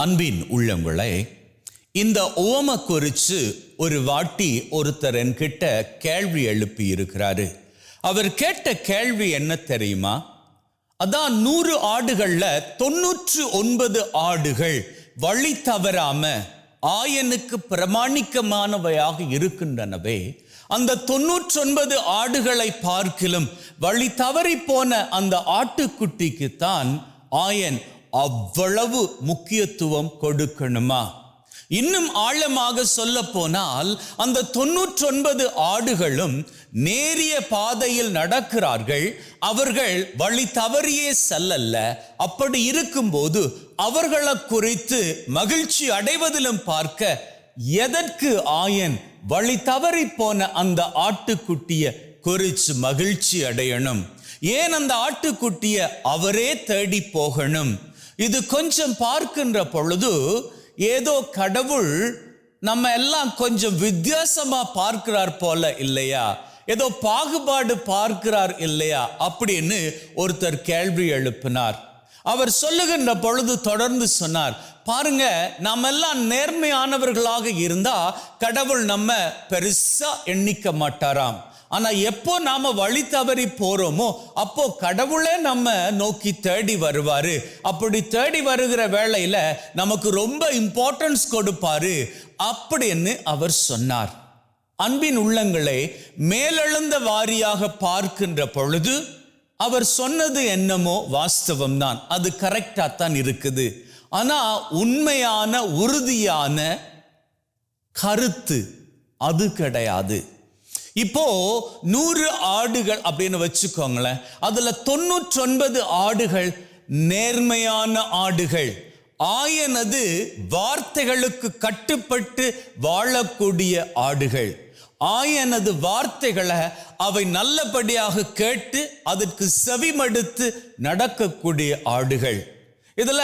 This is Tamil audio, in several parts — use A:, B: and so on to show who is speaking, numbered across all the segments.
A: அன்பின் உள்ளங்களே, இந்த உவமை குறித்து ஒரு வாட்டி ஒருத்தர் என்கிட்ட கேள்வி எழுப்பி இருக்கிறாரு. அவர் கேட்ட கேள்வி என்ன தெரியுமா? அதான் 100 ஆடுகள்ல 99 ஆடுகள் வழி தவறாம ஆயனுக்கு பிரமாணிக்கமானவையாக இருக்கின்றனவே, அந்த 99 ஆடுகளை பார்க்கிலும் வழி தவறி போன அந்த ஆட்டுக்குட்டிக்குத்தான் ஆயன் அவ்வளவு முக்கியத்துவம் கொடுக்கணுமா? இன்னும் ஆழமாக சொல்ல போனால் அந்த 99 ஆடுகளும் நேரிய பாதையில் நடக்கிறார்கள். அவர்கள் வழி தவறியே செல்லல்ல. அப்படி இருக்கும்போது அவர்களை குறித்து மகிழ்ச்சி அடைவதிலும் பார்க்க எதற்கு ஆயன் வழி தவறி போன அந்த ஆட்டுக்குட்டிய குறித்து மகிழ்ச்சி அடையணும்? ஏன் அந்த ஆட்டுக்குட்டிய அவரே தேடி போகணும்? இது கொஞ்சம் பார்க்கின்ற பொழுது ஏதோ கடவுள் நம்ம எல்லாம் கொஞ்சம் வித்தியாசமா பார்க்கிறார் போல இல்லையா? ஏதோ பாகுபாடு பார்க்கிறார் இல்லையா அப்படின்னு ஒருத்தர் கேள்வி எழுப்பினார். அவர் சொல்லுகின்ற பொழுது தொடர்ந்து சொன்னார், பாருங்க, நாம எல்லாம் நேர்மையானவர்களாக இருந்தா கடவுள் நம்ம பெருசா எண்ணிக்க மாட்டாராம். ஆனா எப்போ நாம வழி தவறி போறோமோ அப்போ கடவுளே நம்ம நோக்கி தேடி வருவாரு. அப்படி தேடி வருகிற வேளையில நமக்கு ரொம்ப இம்பார்ட்டன்ஸ் கொடுப்பாரு அப்படின்னு அவர் சொன்னார். அன்பின் உள்ளங்களே, மேலெழுந்த வாரியாக பார்க்கின்ற பொழுது அவர் சொன்னது என்னமோ வாஸ்தவம் தான், அது கரெக்டா தான் இருக்குது. ஆனா உண்மையான உறுதியான கருத்து அது கிடையாது. இப்போ 100 ஆடுகள் அப்படின்னு வச்சுக்கோங்களேன், அதுல 99 ஆடுகள் நேர்மையான ஆடுகள், ஆயனது வார்த்தைகளுக்கு கட்டுப்பட்டு வாழக்கூடிய ஆடுகள், ஆயனது வார்த்தைகளை அவை நல்லபடியாக கேட்டு அதற்கு செவிமடுத்து நடக்கக்கூடிய ஆடுகள். இதுல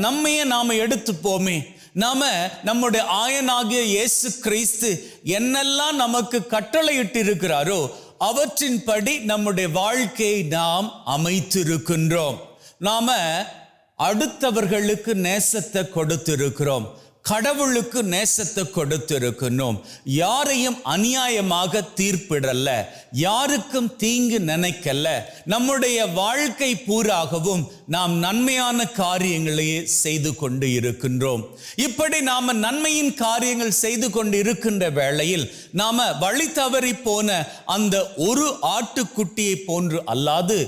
A: நம்மையே நாம எடுத்துப்போமே. நாம நம்முடைய ஆயனாகிய இயேசு கிறிஸ்து என்னெல்லாம் நமக்கு கட்டளையிட்டு இருக்கிறாரோ அவற்றின்படி நம்முடைய வாழ்க்கையை நாம் அமைத்திருக்கின்றோம். நாம அடுத்தவர்களுக்கு நேசத்தை கொடுத்திருக்கிறோம், கடவுளுக்கு நேசத்தை கொடுத்திருக்கணும். யாரையும் அநியாயமாக தீர்ப்பிடல, யாருக்கும் தீங்கு நினைக்கல. நம்முடைய வாழ்க்கை பூராகவும் நாம் நன்மையான காரியங்களையே செய்து கொண்டு இருக்கின்றோம். இப்படி நாம நன்மையின் காரியங்கள் செய்து கொண்டு இருக்கின்ற வேளையில் நாம வழி தவறி போன அந்த ஒரு ஆட்டுக்குட்டியை போன்று அல்லாது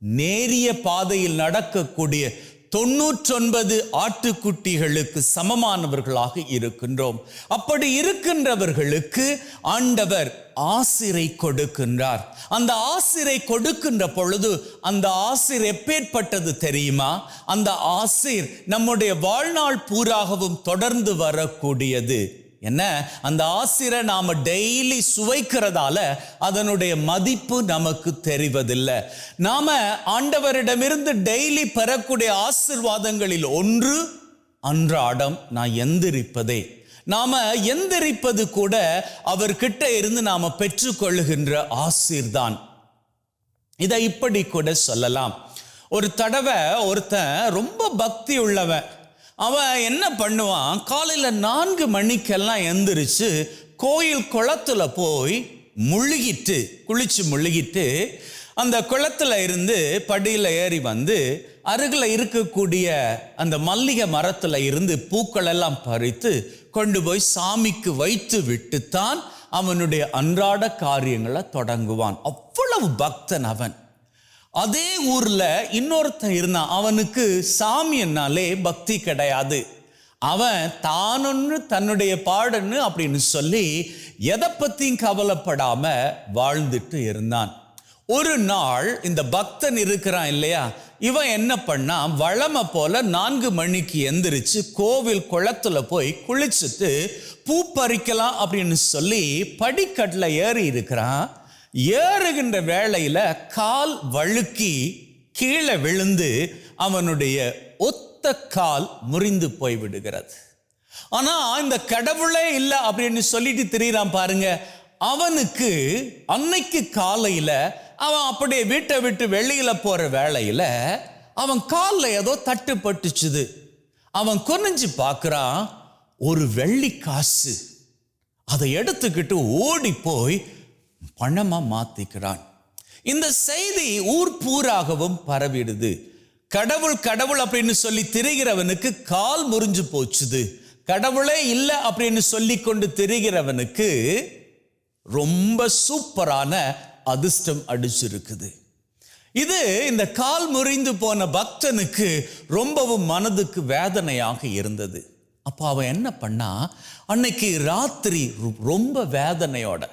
A: நேரிய பாதையில் நடக்கக்கூடிய 99 ஆட்டுக்குட்டிகளுக்கு சமமானவர்களாக இருக்கின்றோம். அப்படி இருக்கின்றவர்களுக்கு ஆண்டவர் ஆசிரை கொடுக்கின்றார். அந்த ஆசிரை கொடுக்கின்ற பொழுது அந்த ஆசிர் எப்பேற்பட்டது தெரியுமா? அந்த ஆசிர் நம்முடைய வாழ்நாள் பூராகவும் தொடர்ந்து வரக்கூடியது. என்ன, அந்த ஆசிரை நாம டெய்லி சுவைக்கிறதால அதனுடைய மதிப்பு நமக்கு தெரிவதில்லை. நாம ஆண்டவரிடமிருந்து டெய்லி பெறக்கூடிய ஆசீர்வாதங்களில் ஒன்று அன்றாடம் நான் எந்திரிப்பதே. நாம எந்திரிப்பது கூட அவர்கிட்ட இருந்து நாம பெற்றுக்கொள்ளுகின்ற ஆசீர்தான். இதை இப்படி கூட சொல்லலாம். ஒரு தடவை ஒருத்தன் ரொம்ப பக்தி உள்ளவன், அவன் என்ன பண்ணுவான், காலையில் 4 மணிக்கெல்லாம் எந்திரிச்சு கோயில் குளத்துல போய் குளிச்சு முழுகிட்டு அந்த குளத்துல இருந்து படியில் ஏறி வந்து அருகில் இருக்கக்கூடிய அந்த மல்லிகை மரத்துல இருந்து பூக்கள் எல்லாம் பறித்து கொண்டு போய் சாமிக்கு வைத்து விட்டுத்தான் அவனுடைய அன்றாட காரியங்களை தொடங்குவான். அவ்வளவு பக்தன் அவன். அதே ஊர்ல இன்னொருத்தன் இருந்தான், அவனுக்கு சாமியன்னாலே பக்தி கிடையாது. அவன் தானொன்னு தன்னுடைய பாடன்னு அப்படின்னு சொல்லி எதை பத்தியும் கவலைப்படாம வாழ்ந்துட்டு இருந்தான். ஒரு நாள் இந்த பக்தன் இருக்கிறான் இல்லையா, இவன் என்ன பண்ணா, வழமை போல 4 மணிக்கு எந்திரிச்சு கோவில் குளத்துல போய் குளிச்சுட்டு பூ பறிக்கலாம் அப்படின்னு சொல்லி படிக்கட்டுல ஏறி இருக்கிறான். ஏறுகின்ற வேளையில கால் வழுக்கி கீழே விழுந்து அவனுடைய ஒத்த கால் முறிந்து போய் விடுகிறது. ஆனா இந்த கடவுளே இல்லை அப்படின்னு சொல்லிட்டு திரியிறான் பாருங்க. அவனுக்கு அன்னைக்கு காலையில அவன் அப்படியே வீட்டை விட்டு வெளியில போற வேளையில அவன் காலில் ஏதோ தட்டுப்பட்டுச்சுது. அவன் குனிஞ்சு பார்க்கிறான், ஒரு வெள்ளி காசு. அதை எடுத்துக்கிட்டு ஓடி போய் பணமா மாத்திக்கிறான். இந்த செய்தி ஊர் பூராகவும் பரவிடுது. கடவுள் கடவுள் அப்படின்னு சொல்லி திரிகிறவனுக்கு கால் முறிஞ்சு போச்சுது. கடவுளே இல்லை அப்படின்னு சொல்லி கொண்டு திரிகிறவனுக்கு ரொம்ப சூப்பரான அதிர்ஷ்டம் அடிச்சிருக்குது. இது இந்த கால் முறிந்து போன பக்தனுக்கு ரொம்பவும் மனதுக்கு வேதனையாக இருந்தது. அப்போ அவன் என்ன பண்ணா, அன்னைக்கு ராத்திரி ரொம்ப வேதனையோட,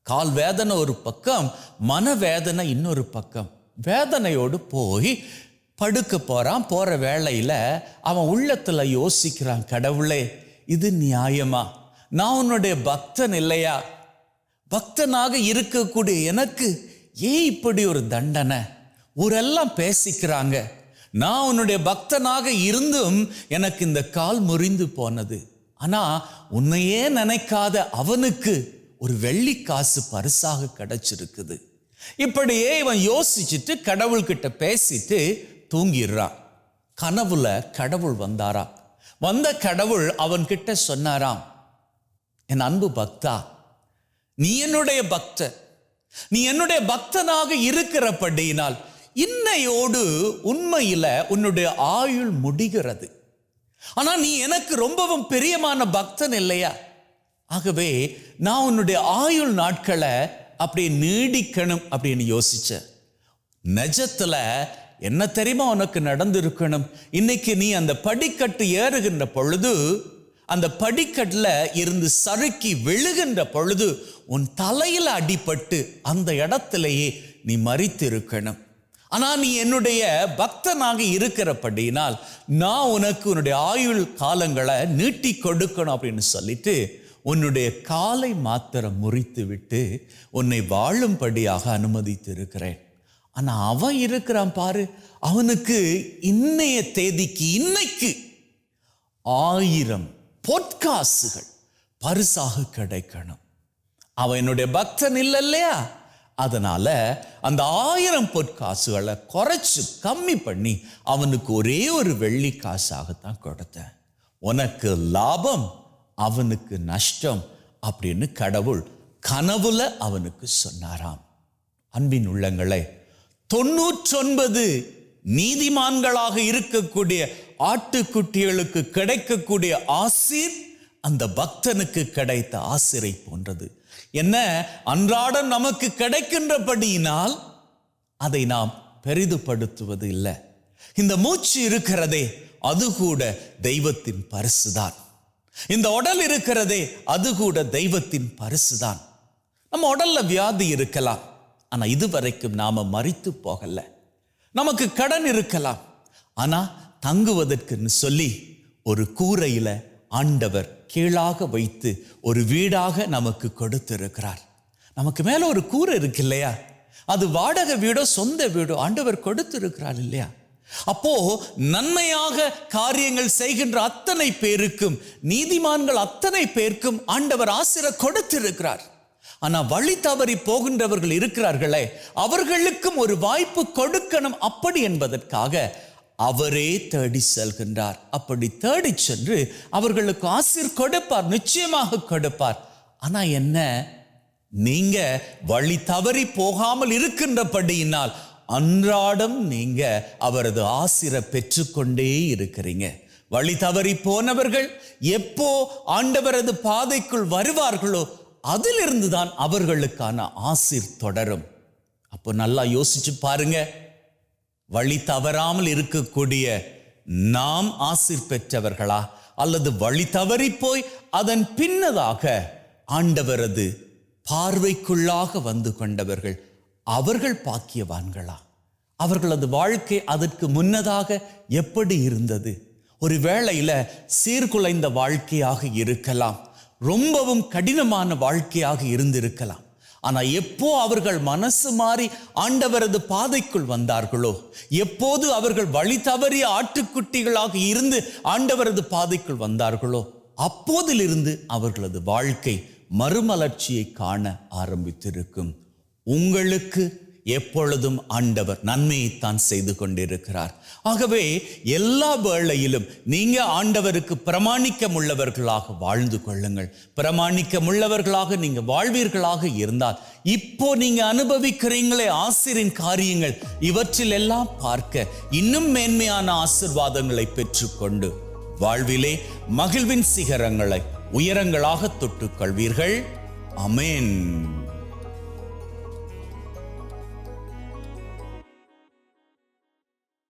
A: கால் வேதனை ஒரு பக்கம், மனவேதனை இன்னொரு பக்கம், வேதனையோடு போய் படுக்க போறான். போற வேளையில அவன் உள்ளத்துல யோசிக்கிறான், கடவுளே இது நியாயமா? நான் உன்னுடைய பக்தன் இல்லையா? பக்தனாக இருக்கக்கூடிய எனக்கு ஏன் இப்படி ஒரு தண்டனை? ஊரெல்லாம் பேசிக்கிறாங்க, நான் உன்னுடைய பக்தனாக இருந்தும் எனக்கு இந்த கால் முறிந்து போனது. ஆனா உன்னையே நினைக்காத அவனுக்கு ஒரு வெள்ளி காசு பரிசாக கிடைச்சிருக்குது. இப்படியே இவன் யோசிச்சுட்டு கடவுள்கிட்ட பேசிட்டு தூங்கிடுறான். கனவுல கடவுள் வந்தாராம். வந்த கடவுள் அவன்கிட்ட சொன்னாராம், என் அன்பு பக்தா, நீ என்னுடைய பக்தன், நீ என்னுடைய பக்தனாக இருக்கிறபடியினால் இன்னையோடு உண்மையில உன்னுடைய ஆயுள் முடிகிறது. ஆனா நீ எனக்கு ரொம்பவும் பிரியமான பக்தன் இல்லையா? ஆகவே நான் உன்னுடைய ஆயுள் நாட்களை அப்படியே நீடிக்கணும் அப்படின்னு யோசிச்ச. நிஜத்துல என்ன தெரியுமா உனக்கு நடந்திருக்கணும்? இன்னைக்கு நீ அந்த படிக்கட்டு ஏறுகின்ற பொழுது, அந்த படிக்கட்டுல இருந்து சறுக்கி விழுகின்ற பொழுது உன் தலையில அடிபட்டு அந்த இடத்திலேயே நீ மரித்து இருக்கணும். ஆனா நீ என்னுடைய பக்தனாக இருக்கிறபடியினால் நான் உனக்கு உன்னுடைய ஆயுள் காலங்களை நீட்டி கொடுக்கணும் அப்படின்னு சொல்லிட்டு உன்னுடைய காலை மாத்திரம் முறித்து விட்டு உன்னை வாழும்படியாக அனுமதித்து இருக்கிறேன். ஆனா அவன் இருக்கிறான் பாரு, அவனுக்கு இன்னைய தேதிக்கு இன்னைக்கு 1000 பொற்காசுகள் பரிசாக கிடைக்கணும். அவன் என்னுடைய பக்தன் இல்லை இல்லையா? அதனால அந்த 1000 பொற்காசுகளை குறைச்சு கம்மி பண்ணி அவனுக்கு ஒரே ஒரு வெள்ளி காசாகத்தான் கொடுத்தேன். உனக்கு லாபம், அவனுக்கு நஷ்டம் அப்படின்னு கடவுள் கனவுல அவனுக்கு சொன்னாராம். அன்பின் உள்ளங்களே, 99 நீதிமான்களாக இருக்கக்கூடிய ஆட்டுக்குட்டிகளுக்கு கிடைக்கக்கூடிய ஆசீர் அந்த பக்தனுக்கு கிடைத்த ஆசிரை போன்றது. என்ன, அன்றாடம் நமக்கு கிடைக்கின்றபடியினால் அதை நாம் பெரிதுபடுத்துவது இல்லை. இந்த மூச்சு இருக்கிறதே அது கூட தெய்வத்தின் பரிசுதான். இந்த உடல் இருக்கிறதே அது கூட தெய்வத்தின் பரிசுதான். நம்ம உடல்ல வியாதி இருக்கலாம், ஆனா இதுவரைக்கும் நாம மரித்து போகல. நமக்கு கடன் இருக்கலாம், ஆனா தங்குவதற்குன்னு சொல்லி ஒரு கூரையில ஆண்டவர் கீழாக வைத்து ஒரு வீடாக நமக்கு கொடுத்திருக்கிறார். நமக்கு மேல ஒரு கூரை இருக்கு இல்லையா? அது வாடகை வீடோ சொந்த வீடோ ஆண்டவர் கொடுத்திருக்கிறார் இல்லையா? அப்போ நன்மையாக காரியங்கள் செய்கின்ற அத்தனை பேருக்கும், நீதிமான்கள் அத்தனை பேருக்கும் ஆண்டவர் ஆசீரை கொடுத்திருக்கிறார். ஆனா வழி தவறி போகின்றவர்கள் இருக்கிறார்களே, அவர்களுக்கும் ஒரு வாய்ப்பு கொடுக்கணும். அப்படி என்பதற்காக அவரே தேடி செல்கின்றார். அப்படி தேடி சென்று அவர்களுக்கு ஆசீர் கொடுப்பார், நிச்சயமாக கொடுப்பார். ஆனா என்ன, நீங்க வழி தவறி போகாமல் இருக்கின்றபடியினால் அன்றாடம் நீங்க அவரது ஆசீரை பெற்றுக்கொண்டே இருக்கிறீங்க. வழி தவறி போனவர்கள் எப்போ ஆண்டவரது பாதைக்குள் வருவார்களோ அதிலிருந்து தான் அவர்களுக்கான ஆசீர் தொடரும். அப்போ நல்லா யோசிச்சு பாருங்க, வழி தவறாமல் இருக்கக்கூடிய நாம் ஆசீர் பெற்றவர்களா, அல்லது வழி தவறி போய் அதன் பின்னதாக ஆண்டவரது பார்வைக்குள்ளாக வந்து கொண்டவர்கள் அவர்கள் பாக்கியவான்களா? அவர்களது வாழ்க்கை அதற்கு முன்னதாக எப்படி இருந்தது? ஒரு வேளையில சீர்குலைந்த வாழ்க்கையாக இருக்கலாம், ரொம்பவும் கடினமான வாழ்க்கையாக இருந்திருக்கலாம். ஆனா எப்போ அவர்கள் மனசு மாறி ஆண்டவரது பாதைக்குள் வந்தார்களோ, எப்போது அவர்கள் வழி தவறிய ஆட்டுக்குட்டிகளாக இருந்து ஆண்டவரது பாதைக்குள் வந்தார்களோ, அப்போதிலிருந்து அவர்களது வாழ்க்கை மறுமலர்ச்சியை காண ஆரம்பித்திருக்கும். உங்களுக்கு எப்பொழுதும் ஆண்டவர் நன்மையைத்தான் செய்து கொண்டிருக்கிறார். ஆகவே எல்லா வேளையிலும் நீங்க ஆண்டவருக்கு பிரமாணிக்கம் உள்ளவர்களாக வாழ்ந்து கொள்ளுங்கள். பிரமாணிக்கம் உள்ளவர்களாக நீங்க வாழ்வீர்களாக இருந்தால் இப்போ நீங்க அனுபவிக்கிறீங்களே ஆசீரின் காரியங்கள், இவற்றில் எல்லாம் பார்க்க இன்னும் மேன்மையான ஆசீர்வாதங்களை பெற்றுக்கொண்டு வாழ்விலே மகிழ்வின் சிகரங்களை உயரங்களாக தொட்டுக் கொள்வீர்கள். ஆமென்.